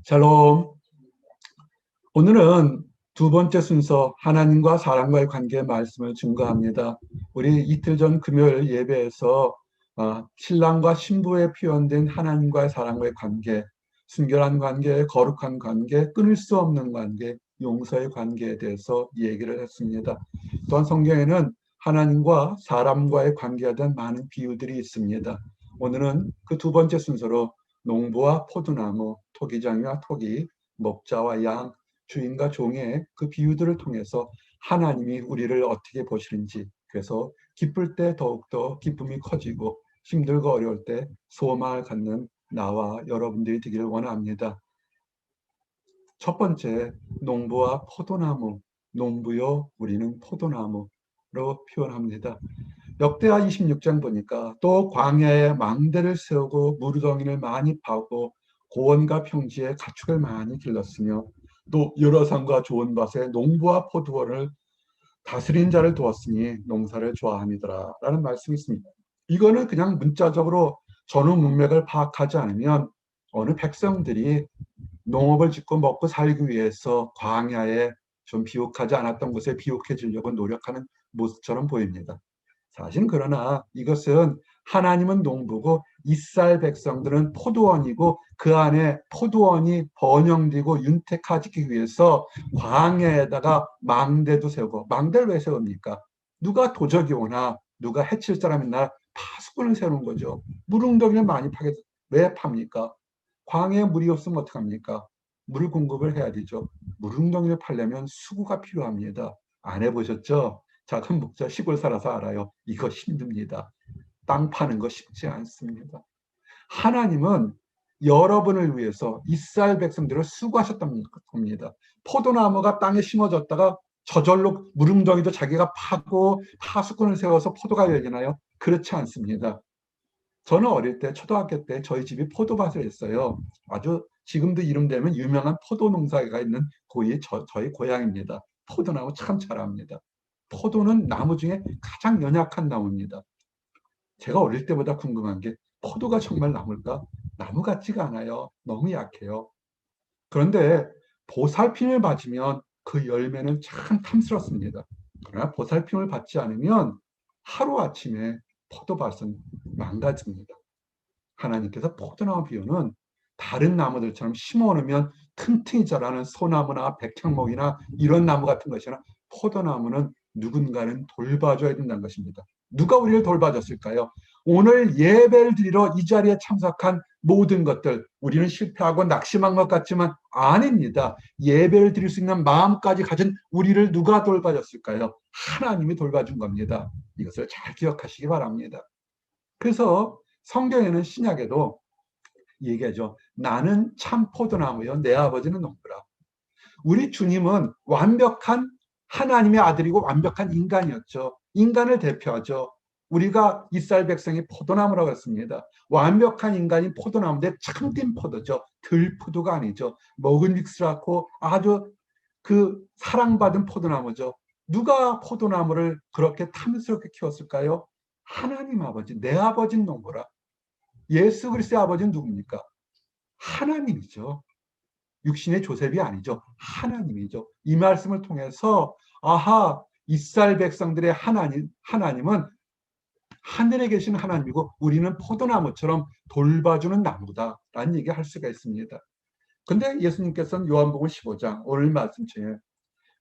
샬롬. 오늘은 두 번째 순서 하나님과 사람과의 관계의 말씀을 증거합니다. 우리 이틀 전 금요일 예배에서 신랑과 신부에 표현된 하나님과의 사람과의 관계, 순결한 관계, 거룩한 관계, 끊을 수 없는 관계, 용서의 관계에 대해서 얘기를 했습니다. 또한 성경에는 하나님과 사람과의 관계에 대한 많은 비유들이 있습니다. 오늘은 그 두 번째 순서로 농부와 포도나무, 토기장이와 토기, 목자와 양, 주인과 종의 그 비유들을 통해서 하나님이 우리를 어떻게 보시는지, 그래서 기쁠 때 더욱더 기쁨이 커지고 힘들고 어려울 때 소망을 갖는 나와 여러분들이 되기를 원합니다. 첫 번째, 농부와 포도나무. 농부요, 우리는 포도나무로 표현합니다. 역대하 26장 보니까 또 광야에 망대를 세우고 무르덩이를 많이 파고 고원과 평지에 가축을 많이 길렀으며 또 여러 산과 좋은 밭에 농부와 포도원을 다스린 자를 두었으니 농사를 좋아함이더라 라는 말씀이 있습니다. 이거는 그냥 문자적으로 전후 문맥을 파악하지 않으면 어느 백성들이 농업을 짓고 먹고 살기 위해서 광야에 좀 비옥하지 않았던 곳에 비옥해지려고 노력하는 모습처럼 보입니다. 사실 그러나 이것은 하나님은 농부고 이스라엘 백성들은 포도원이고 그 안에 포도원이 번영되고 윤택하기 위해서 광야에다가 망대도 세우고, 망대를 왜 세웁니까? 누가 도적이 오나 누가 해칠 사람이 나 파수꾼을 세우는 거죠. 물웅덩이를 많이 파게 왜 팝니까? 광야에 물이 없으면 어떡합니까? 물 공급을 해야 되죠. 물웅덩이를 파려면 수구가 필요합니다. 안 해보셨죠? 작은 목자 시골 살아서 알아요. 이거 힘듭니다. 땅 파는 거 쉽지 않습니다. 하나님은 여러분을 위해서 이스라엘 백성들을 수고하셨던 겁니다. 포도나무가 땅에 심어졌다가 저절로 무릉덩이도 자기가 파고 파수꾼을 세워서 포도가 열리나요? 그렇지 않습니다. 저는 어릴 때 초등학교 때 저희 집이 포도밭을 했어요. 아주 지금도 이름 되면 유명한 포도 농사가 있는 곳이 저희 고향입니다. 포도나무 참 잘합니다. 포도는 나무 중에 가장 연약한 나무입니다. 제가 어릴 때보다 궁금한 게 포도가 정말 나무일까? 나무 같지가 않아요. 너무 약해요. 그런데 보살핌을 받으면 그 열매는 참 탐스럽습니다. 그러나 보살핌을 받지 않으면 하루아침에 포도밭은 망가집니다. 하나님께서 포도나무 비유는 다른 나무들처럼 심어놓으면 튼튼히 자라는 소나무나 백향목이나 이런 나무 같은 것이나 포도나무는 누군가는 돌봐줘야 된다는 것입니다. 누가 우리를 돌봐줬을까요? 오늘 예배를 드리러 이 자리에 참석한 모든 것들, 우리는 실패하고 낙심한 것 같지만 아닙니다. 예배를 드릴 수 있는 마음까지 가진 우리를 누가 돌봐줬을까요? 하나님이 돌봐준 겁니다. 이것을 잘 기억하시기 바랍니다. 그래서 성경에는 신약에도 얘기하죠. 나는 참 포도나무요. 내 아버지는 농부라. 우리 주님은 완벽한 하나님의 아들이고 완벽한 인간이었죠. 인간을 대표하죠. 우리가 이스라엘 백성이 포도나무라고 했습니다. 완벽한 인간이 포도나무인데 참된 포도죠. 들포도가 아니죠. 먹은직스럽고 아주 그 사랑받은 포도나무죠. 누가 포도나무를 그렇게 탐스럽게 키웠을까요? 하나님 아버지, 내 아버지는 농부라. 예수 그리스도의 아버지는 누굽니까? 하나님이죠. 육신의 조셉이 아니죠. 하나님이죠. 이 말씀을 통해서 아하, 이스라엘 백성들의 하나님은 하늘에 계신 하나님이고 우리는 포도나무처럼 돌봐주는 나무다라는 얘기할 수가 있습니다. 근데 예수님께서는 요한복음 15장 오늘 말씀 중에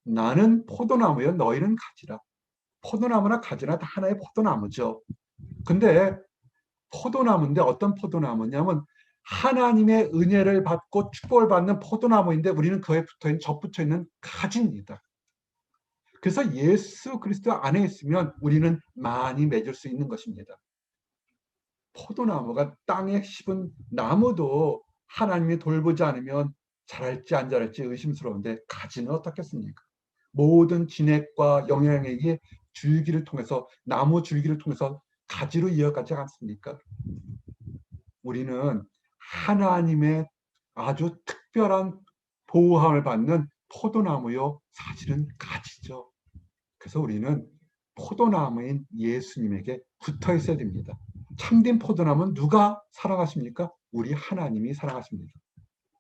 나는 포도나무여 너희는 가지라. 포도나무나 가지나 다 하나의 포도나무죠. 근데 포도나무인데 어떤 포도나무냐면 하나님의 은혜를 받고 축복을 받는 포도나무인데 우리는 그에 접붙여 있는 가지입니다. 그래서 예수 그리스도 안에 있으면 우리는 많이 맺을 수 있는 것입니다. 포도나무가 땅에 심은 나무도 하나님이 돌보지 않으면 자랄지 안 자랄지 의심스러운데 가지는 어떻겠습니까? 모든 진액과 영양액이 줄기를 통해서 나무 줄기를 통해서 가지로 이어가지 않습니까? 우리는 하나님의 아주 특별한 보호함을 받는 포도나무요, 사실은 가지죠. 그래서 우리는 포도나무인 예수님에게 붙어 있어야 됩니다. 참된 포도나무는 누가 사랑하십니까? 우리 하나님이 사랑하십니다.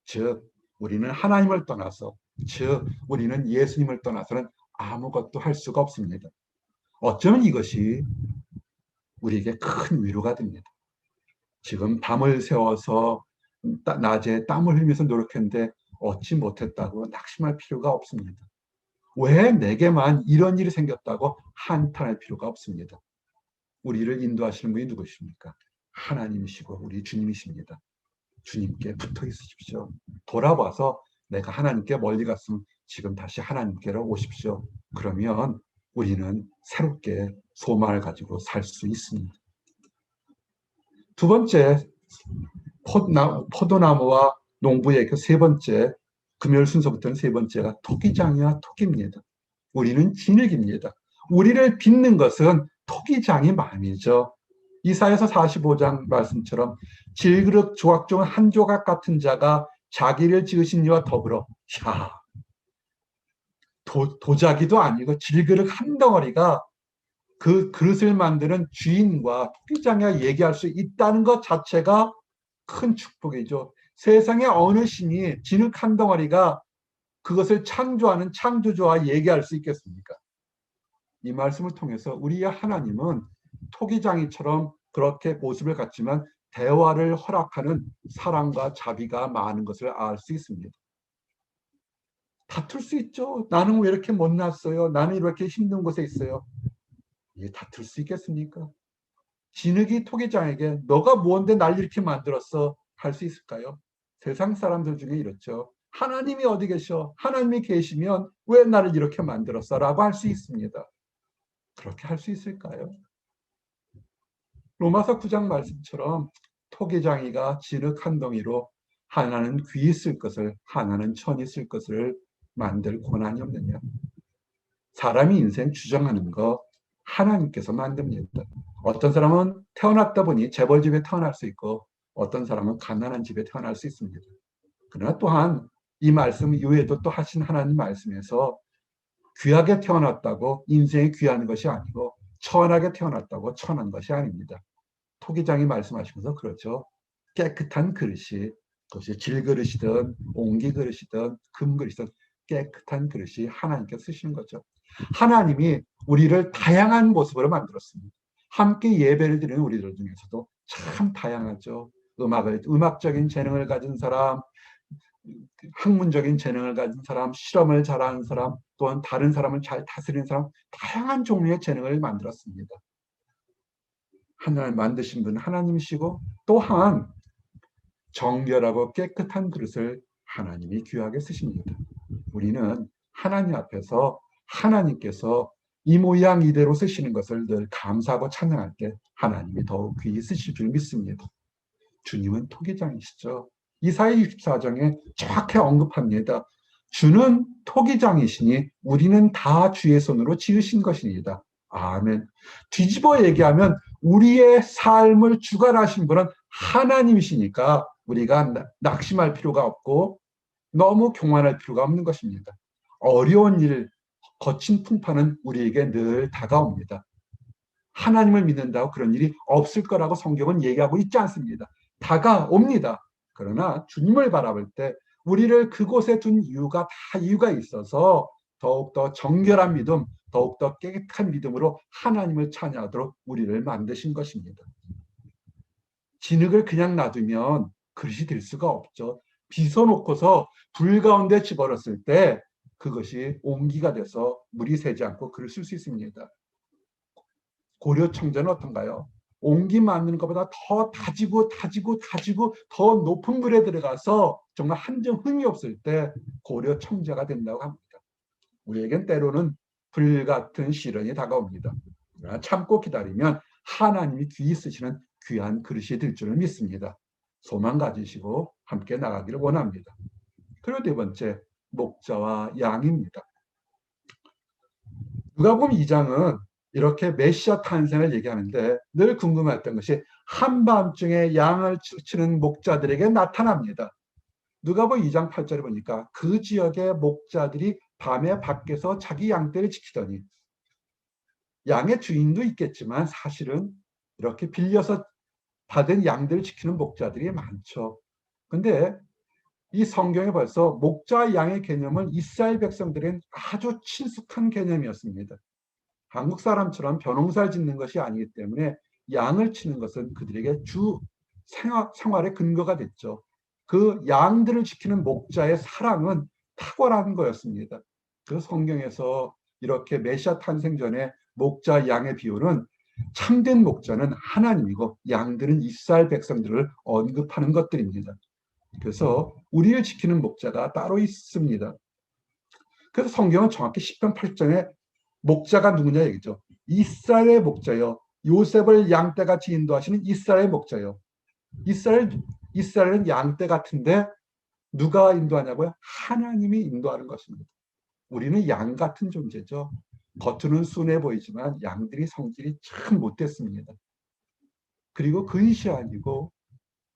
즉 우리는 하나님을 떠나서, 즉 우리는 예수님을 떠나서는 아무것도 할 수가 없습니다. 어쩌면 이것이 우리에게 큰 위로가 됩니다. 지금 밤을 새워서 낮에 땀을 흘리면서 노력했는데 얻지 못했다고 낙심할 필요가 없습니다. 왜 내게만 이런 일이 생겼다고 한탄할 필요가 없습니다. 우리를 인도하시는 분이 누구십니까? 하나님이시고 우리 주님이십니다. 주님께 붙어 있으십시오. 돌아봐서 내가 하나님께 멀리 갔으면 지금 다시 하나님께로 오십시오. 그러면 우리는 새롭게 소망을 가지고 살 수 있습니다. 두 번째, 포도나무와 농부의 그 세 번째, 금요일 순서부터는 세 번째가 토기장이와 토기입니다. 우리는 진흙입니다. 우리를 빚는 것은 토기장이 마음이죠. 이사야서 45장 말씀처럼 질그릇 조각 중 한 조각 같은 자가 자기를 지으신 이와 더불어, 야, 도자기도 아니고 질그릇 한 덩어리가 그 그릇을 만드는 주인과 토기장이와 얘기할 수 있다는 것 자체가 큰 축복이죠. 세상에 어느 신이 진흙 한 덩어리가 그것을 창조하는 창조주와 얘기할 수 있겠습니까? 이 말씀을 통해서 우리의 하나님은 토기장이처럼 그렇게 모습을 갖지만 대화를 허락하는 사랑과 자비가 많은 것을 알 수 있습니다. 다툴 수 있죠. 나는 왜 이렇게 못났어요? 나는 이렇게 힘든 곳에 있어요. 이게 다툴 수 있겠습니까? 진흙이 토기장에게 너가 뭔데 날 이렇게 만들었어? 할 수 있을까요? 세상 사람들 중에 이렇죠. 하나님이 어디 계셔? 하나님이 계시면 왜 나를 이렇게 만들었어? 라고 할 수 있습니다. 그렇게 할 수 있을까요? 로마서 9장 말씀처럼 토기장이가 진흙 한 덩이로 하나는 귀 쓸 것을 하나는 천이 쓸 것을 만들 권한이 없느냐. 사람이 인생 주장하는 거 하나님께서 만듭니다. 어떤 사람은 태어났다 보니 재벌집에 태어날 수 있고 어떤 사람은 가난한 집에 태어날 수 있습니다. 그러나 또한 이 말씀 이외에도 또 하신 하나님 말씀에서 귀하게 태어났다고 인생이 귀한 것이 아니고 천하게 태어났다고 천한 것이 아닙니다. 토기장이 말씀하시면서 그렇죠. 깨끗한 그릇이, 그것이 질그릇이든 옹기그릇이든 금그릇이든 깨끗한 그릇이 하나님께 쓰시는 거죠. 하나님이 우리를 다양한 모습으로 만들었습니다. 함께 예배를 드리는 우리들 중에서도 참 다양하죠. 음악적인 재능을 가진 사람, 학문적인 재능을 가진 사람, 실험을 잘하는 사람, 또한 다른 사람을 잘 다스리는 사람, 다양한 종류의 재능을 만들었습니다. 하나님 만드신 분은 하나님이시고 또한 정결하고 깨끗한 그릇을 하나님이 귀하게 쓰십니다. 우리는 하나님 앞에서 하나님께서 이 모양 이대로 쓰시는 것을 늘 감사하고 찬양할 때 하나님이 더욱 귀히 쓰실 줄 믿습니다. 주님은 토기장이시죠. 이사야 64장에 정확히 언급합니다. 주는 토기장이시니 우리는 다 주의 손으로 지으신 것입니다. 아멘. 뒤집어 얘기하면 우리의 삶을 주관하신 분은 하나님이시니까 우리가 낙심할 필요가 없고 너무 교만할 필요가 없는 것입니다. 어려운 일, 거친 풍파는 우리에게 늘 다가옵니다. 하나님을 믿는다고 그런 일이 없을 거라고 성경은 얘기하고 있지 않습니다. 다가옵니다. 그러나 주님을 바라볼 때 우리를 그곳에 둔 이유가 다 이유가 있어서 더욱더 정결한 믿음, 더욱더 깨끗한 믿음으로 하나님을 찬양하도록 우리를 만드신 것입니다. 진흙을 그냥 놔두면 그릇이 될 수가 없죠. 빚어놓고서 불 가운데 집어넣었을 때 그것이 옹기가 돼서 물이 새지 않고 그릇 쓸 수 있습니다. 고려 청자는 어떤가요? 옹기 만드는 것보다 더 다지고 더 높은 물에 들어가서 정말 한 점 흠이 없을 때 고려 청자가 된다고 합니다. 우리에겐 때로는 불같은 시련이 다가옵니다. 참고 기다리면 하나님이 귀히 쓰시는 귀한 그릇이 될 줄을 믿습니다. 소망 가지시고 함께 나가기를 원합니다. 그리고 네 번째, 목자와 양입니다. 누가복음 2장은 이렇게 메시아 탄생을 얘기하는데 늘 궁금했던 것이 한밤중에 양을 치는 목자들에게 나타납니다. 누가복음 2장 8절에 보니까 그 지역의 목자들이 밤에 밖에서 자기 양떼를 지키더니, 양의 주인도 있겠지만 사실은 이렇게 빌려서 받은 양들을 지키는 목자들이 많죠. 근데 이 성경에 벌써 목자 양의 개념은 이스라엘 백성들은 아주 친숙한 개념이었습니다. 한국 사람처럼 벼농사를 짓는 것이 아니기 때문에 양을 치는 것은 그들에게 주 생활의 근거가 됐죠. 그 양들을 지키는 목자의 사랑은 탁월한 거였습니다. 그 성경에서 이렇게 메시아 탄생 전에 목자 양의 비유는 참된 목자는 하나님이고 양들은 이스라엘 백성들을 언급하는 것들입니다. 그래서 우리를 지키는 목자가 따로 있습니다. 그래서 성경은 정확히 10편 8절에 목자가 누구냐 얘기죠. 이스라엘의 목자요. 요셉을 양떼같이 인도하시는 이스라엘의 목자요. 이스라엘은 양떼 같은데 누가 인도하냐고요? 하나님이 인도하는 것입니다. 우리는 양 같은 존재죠. 겉으로는 순해 보이지만 양들이 성질이 참 못됐습니다. 그리고 근시안이고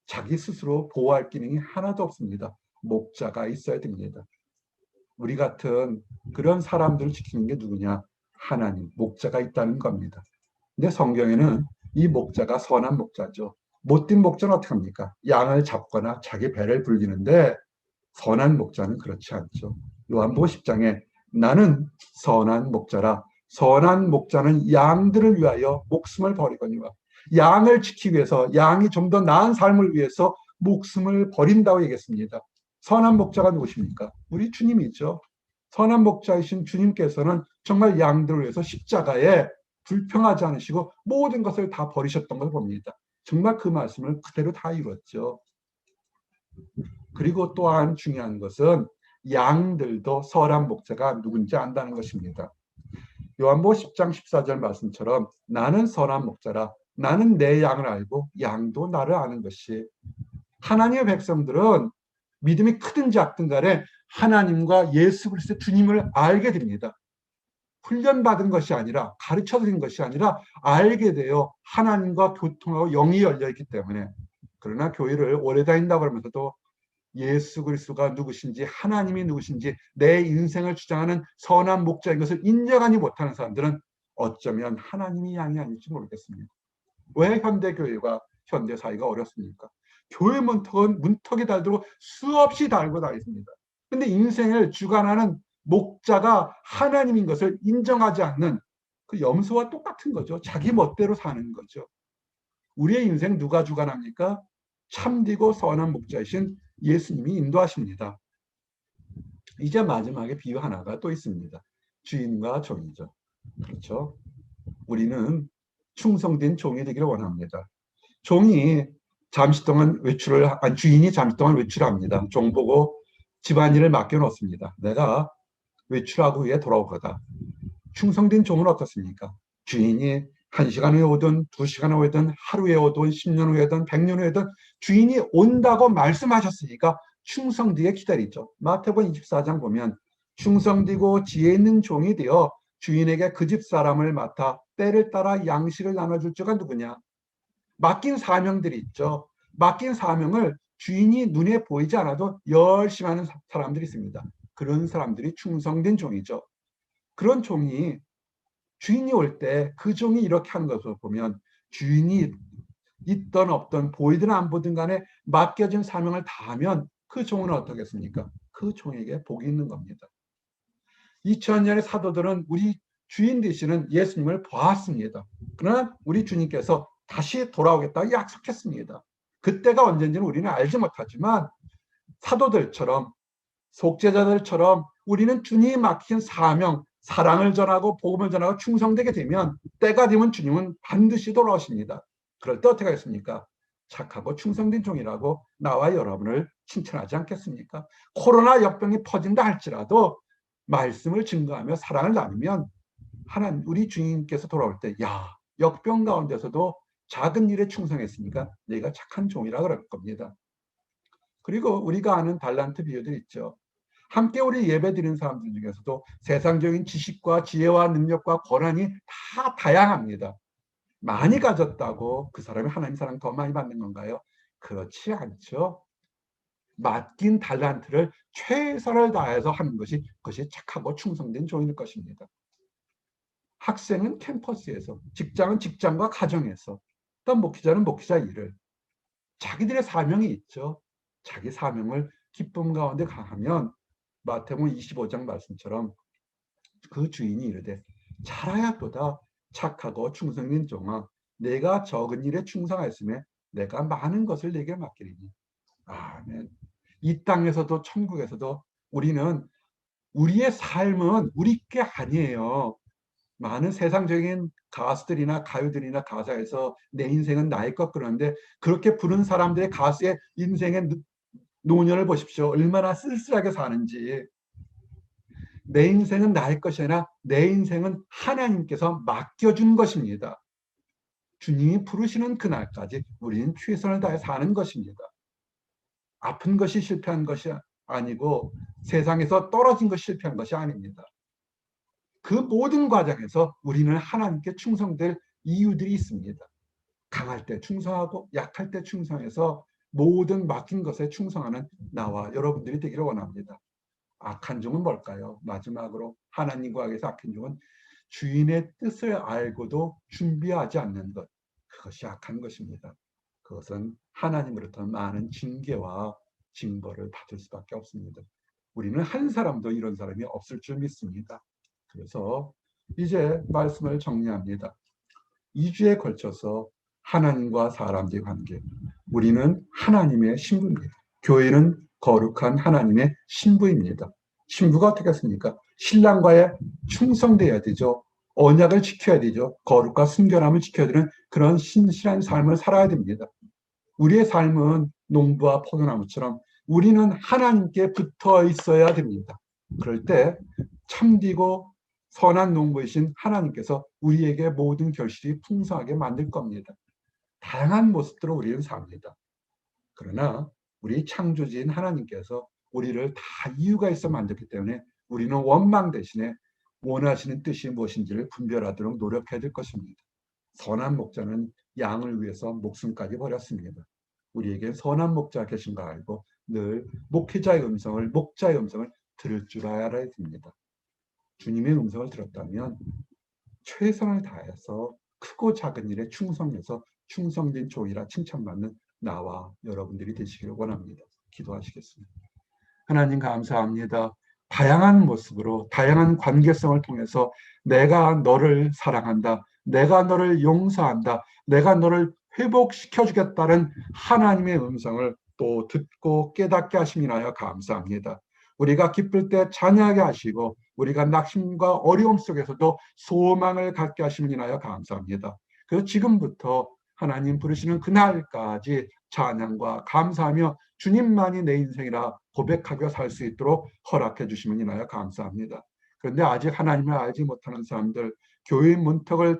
자기 스스로 보호할 기능이 하나도 없습니다. 목자가 있어야 됩니다. 우리 같은 그런 사람들을 지키는 게 누구냐? 하나님, 목자가 있다는 겁니다. 근데 성경에는 이 목자가 선한 목자죠. 못된 목자는 어떻게 합니까? 양을 잡거나 자기 배를 불리는데 선한 목자는 그렇지 않죠. 요한복음 10장에 나는 선한 목자라. 선한 목자는 양들을 위하여 목숨을 버리거니와 양을 지키기 위해서 양이 좀 더 나은 삶을 위해서 목숨을 버린다고 얘기했습니다. 선한 목자가 누구십니까? 우리 주님이죠. 선한 목자이신 주님께서는 정말 양들을 위해서 십자가에 불평하지 않으시고 모든 것을 다 버리셨던 걸 봅니다. 정말 그 말씀을 그대로 다 이뤘죠. 그리고 또한 중요한 것은 양들도 선한 목자가 누군지 안다는 것입니다. 요한복음 10장 14절 말씀처럼 나는 선한 목자라. 나는 내 양을 알고 양도 나를 아는 것이. 하나님의 백성들은 믿음이 크든 작든 간에 하나님과 예수 그리스도 주님을 알게 됩니다. 훈련받은 것이 아니라 가르쳐 드린 것이 아니라 알게 되어 하나님과 교통하고 영이 열려 있기 때문에. 그러나 교회를 오래 다닌다고 하면서도 예수 그리스도가 누구신지 하나님이 누구신지 내 인생을 주장하는 선한 목자인 것을 인정하지 못하는 사람들은 어쩌면 하나님이 양이 아닐지 모르겠습니다. 왜 현대교회가 현대사회가 어렵습니까? 교회 문턱이 달도록 수없이 달고 다녔습니다. 근데 인생을 주관하는 목자가 하나님인 것을 인정하지 않는 그 염소와 똑같은 거죠. 자기 멋대로 사는 거죠. 우리의 인생 누가 주관합니까? 참되고 선한 목자이신 예수님이 인도하십니다. 이제 마지막에 비유 하나가 또 있습니다. 주인과 종이죠. 그렇죠? 우리는 충성된 종이 되기를 원합니다. 종이 잠시 동안 주인이 잠시 동안 외출합니다. 종 보고 집안일을 맡겨놓습니다. 내가 외출하고 후에 돌아올 거다. 충성된 종은 어떻습니까? 주인이 1시간 후에 오든 2시간 후에 오든 하루에 오든 10년 후에든 100년 후에든 주인이 온다고 말씀하셨으니까 충성되게 기다리죠. 마태복음 24장 보면 충성되고 지혜 있는 종이 되어 주인에게 그 집 사람을 맡아 때를 따라 양식을 나눠줄 자가 누구냐? 맡긴 사명들이 있죠. 맡긴 사명을 주인이 눈에 보이지 않아도 열심히 하는 사람들이 있습니다. 그런 사람들이 충성된 종이죠. 그런 종이 주인이 올 때 그 종이 이렇게 하는 것을 보면 주인이 있든 없든 보이든 안 보든 간에 맡겨진 사명을 다하면 그 종은 어떻겠습니까? 그 종에게 복이 있는 겁니다. 2000년의 사도들은 우리 주인 되시는 예수님을 보았습니다. 그러나 우리 주님께서 다시 돌아오겠다고 약속했습니다. 그때가 언젠지는 우리는 알지 못하지만 사도들처럼 속죄자들처럼 우리는 주님이 맡긴 사명, 사랑을 전하고 복음을 전하고 충성되게 되면 때가 되면 주님은 반드시 돌아오십니다. 그럴 때 어떻게 하겠습니까? 착하고 충성된 종이라고 나와 여러분을 칭찬하지 않겠습니까? 코로나 역병이 퍼진다 할지라도 말씀을 증거하며 사랑을 나누면 하나님 우리 주님께서 돌아올 때 야, 역병 가운데서도 작은 일에 충성했으니까 내가 착한 종이라 그럴 겁니다. 그리고 우리가 아는 달란트 비유들 있죠. 함께 우리 예배 드리는 사람들 중에서도 세상적인 지식과 지혜와 능력과 권한이 다 다양합니다. 많이 가졌다고 그 사람이 하나님 사랑 더 많이 받는 건가요? 그렇지 않죠. 맡긴 달란트를 최선을 다해서 하는 것이 그것이 착하고 충성된 종일 것입니다. 학생은 캠퍼스에서, 직장은 직장과 가정에서, 또 목회자는 목회자 일을 자기들의 사명이 있죠. 자기 사명을 기쁨 가운데 강하면 마태복음 25장 말씀처럼 그 주인이 이르되 잘하였도다 착하고 충성된 종아 내가 적은 일에 충성하였으며 내가 많은 것을 내게 맡기리니. 아멘. 이 땅에서도 천국에서도 우리는 우리의 삶은 우리 게 아니에요. 많은 세상적인 가수들이나 가요들이나 가사에서 내 인생은 나의 것 그러는데 그렇게 부른 사람들의 가수의 인생의 노년을 보십시오. 얼마나 쓸쓸하게 사는지. 내 인생은 나의 것이 아니라 내 인생은 하나님께서 맡겨준 것입니다. 주님이 부르시는 그날까지 우리는 최선을 다해 사는 것입니다. 아픈 것이 실패한 것이 아니고 세상에서 떨어진 것이 실패한 것이 아닙니다. 그 모든 과정에서 우리는 하나님께 충성될 이유들이 있습니다. 강할 때 충성하고 약할 때 충성해서 모든 맡긴 것에 충성하는 나와 여러분들이 되기를 원합니다. 악한 종은 뭘까요? 마지막으로 하나님과 악에서 악한 종은 주인의 뜻을 알고도 준비하지 않는 것. 그것이 악한 것입니다. 그것은 하나님으로부터 많은 징계와 징벌을 받을 수밖에 없습니다. 우리는 한 사람도 이런 사람이 없을 줄 믿습니다. 그래서 이제 말씀을 정리합니다. 2주에 걸쳐서 하나님과 사람들의 관계. 우리는 하나님의 신부입니다. 교회는 거룩한 하나님의 신부입니다. 신부가 어떻게 했습니까? 신랑과의 충성돼야 되죠. 언약을 지켜야 되죠. 거룩과 순결함을 지켜야 되는 그런 신실한 삶을 살아야 됩니다. 우리의 삶은 농부와 포도나무처럼 우리는 하나님께 붙어 있어야 됩니다. 그럴 때 참되고 선한 농부이신 하나님께서 우리에게 모든 결실이 풍성하게 만들 겁니다. 다양한 모습으로 우리는 삽니다. 그러나 우리 창조주인 하나님께서 우리를 다 이유가 있어 만들기 때문에 우리는 원망 대신에 원하시는 뜻이 무엇인지를 분별하도록 노력해야 될 것입니다. 선한 목자는 양을 위해서 목숨까지 버렸습니다. 우리에게 선한 목자 계신 거 알고 늘 목자의 음성을 들을 줄 알아야 됩니다. 주님의 음성을 들었다면 최선을 다해서 크고 작은 일에 충성해서 충성된 종이라 칭찬받는 나와 여러분들이 되시기를 원합니다. 기도하시겠습니다. 하나님 감사합니다. 다양한 모습으로 다양한 관계성을 통해서 내가 너를 사랑한다. 내가 너를 용서한다. 내가 너를 회복시켜 주겠다는 하나님의 음성을 또 듣고 깨닫게 하심이 나여 감사합니다. 우리가 기쁠 때 찬양하게 하시고 우리가 낙심과 어려움 속에서도 소망을 갖게 하심을 인하여 감사합니다. 그래서 지금부터 하나님 부르시는 그날까지 찬양과 감사하며 주님만이 내 인생이라 고백하며 살 수 있도록 허락해 주시면 인하여 감사합니다. 그런데 아직 하나님을 알지 못하는 사람들, 교회 문턱을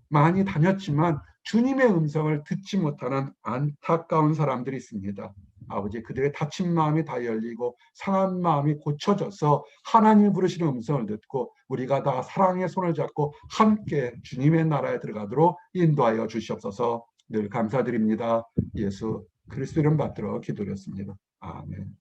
많이 다녔지만 주님의 음성을 듣지 못하는 안타까운 사람들이 있습니다. 아버지, 그들의 다친 마음이 다 열리고 상한 마음이 고쳐져서 하나님이 부르시는 음성을 듣고 우리가 다 사랑의 손을 잡고 함께 주님의 나라에 들어가도록 인도하여 주시옵소서. 늘 감사드립니다. 예수 그리스도 이름 받들어 기도드렸습니다. 아멘.